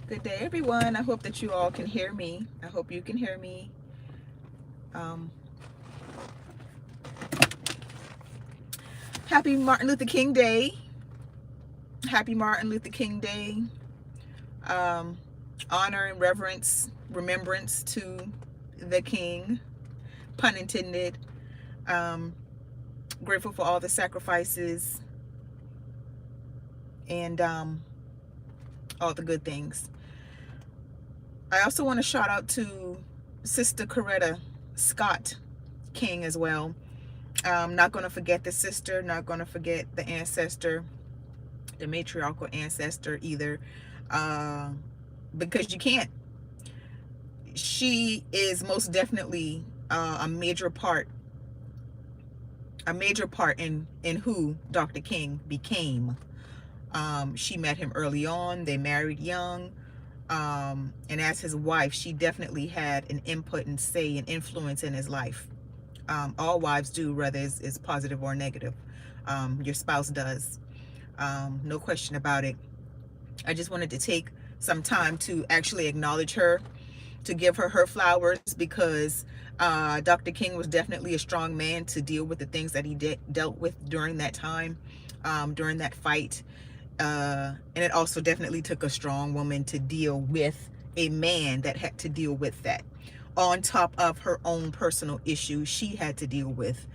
Good day, everyone. I hope that you all can hear me. I hope you can hear me. Um, Happy Martin Luther King Day. Happy Martin Luther King Day. Um, Honor and reverence, remembrance to the King, pun intended. Um, Grateful for all the sacrifices and all the good things. I also want to shout out to Sister Coretta Scott King as well. Not going to forget the sister, not going to forget the ancestor, the matriarchal ancestor either, uh, because you can't. She is most definitely a major part in who Dr. King became. She met him early on. They married young. And as his wife, she definitely had an input and say and influence in his life. All wives do, whether it's positive or negative. Your spouse does. No question about it. I just wanted to take some time to actually acknowledge her, to give her her flowers, because Dr. King was definitely a strong man to deal with the things that he dealt with during that time, during that fight. And it also definitely took a strong woman to deal with a man that had to deal with that. On top of her own personal issues she had to deal with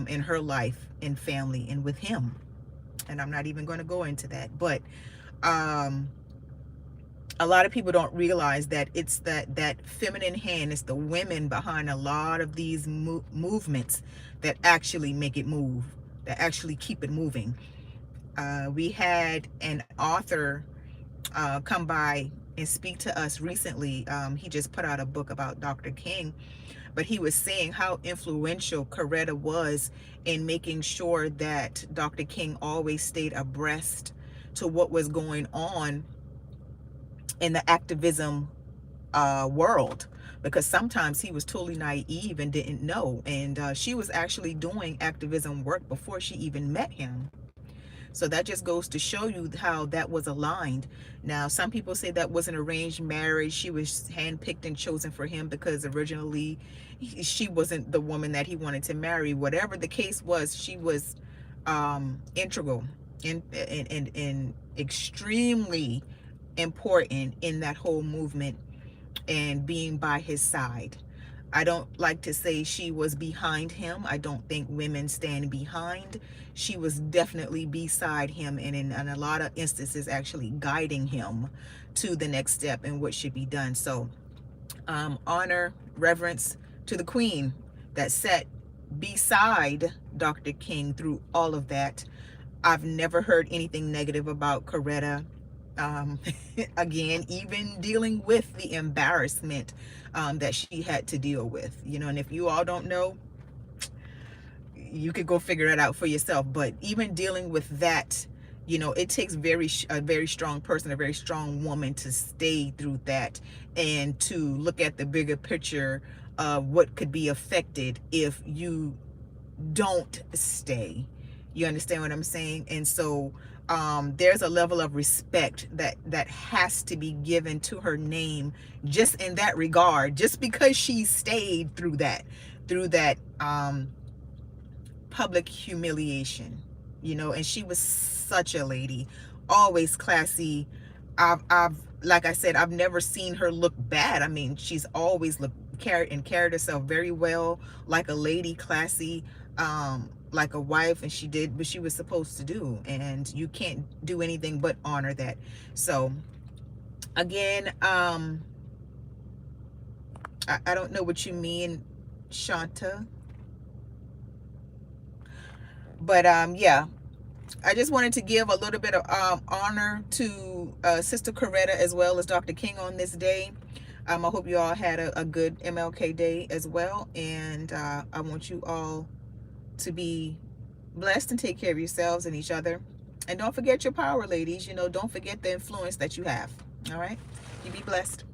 in her life and family and with him. And I'm not even going to go into that. But a lot of people don't realize that it's that feminine hand, it's the women behind a lot of these movements that actually make it move, that actually keep it moving. We had an author come by and speak to us recently. He just put out a book about Dr. King, but he was saying how influential Coretta was in making sure that Dr. King always stayed abreast to what was going on in the activism world, because sometimes he was totally naive and didn't know, and she was actually doing activism work before she even met him. So that just goes to show you how that was aligned. Now, some people say that was an arranged marriage. She was handpicked and chosen for him because originally she wasn't the woman that he wanted to marry. Whatever the case was, she was integral and extremely important in that whole movement and being by his side. I don't like to say she was behind him. I don't think women stand behind. She was definitely beside him, and in a lot of instances actually guiding him to the next step and what should be done. So honor, reverence to the queen that sat beside Dr. King through all of that. I've never heard anything negative about Coretta. um, Again, even dealing with the embarrassment that she had to deal with, and if you all don't know, you could go figure it out for yourself. But even dealing with that, it takes a very strong person, a very strong woman to stay through that and to look at the bigger picture of what could be affected if you don't stay. You understand what I'm saying? And so there's a level of respect that has to be given to her name, just in that regard, just because she stayed through that public humiliation, and she was such a lady, always classy. I've like I said, I've never seen her look bad. I mean, she's always carried herself very well, like a lady, classy, like a wife, and she did what she was supposed to do, and you can't do anything but honor that. So again, I don't know what you mean, Shanta, but yeah, I just wanted to give a little bit of honor to Sister Coretta as well as Dr. King on this day. I hope you all had a good MLK day as well, and I want you all to be blessed and take care of yourselves and each other. And don't forget your power, ladies. Don't forget the influence that you have. All right? You be blessed.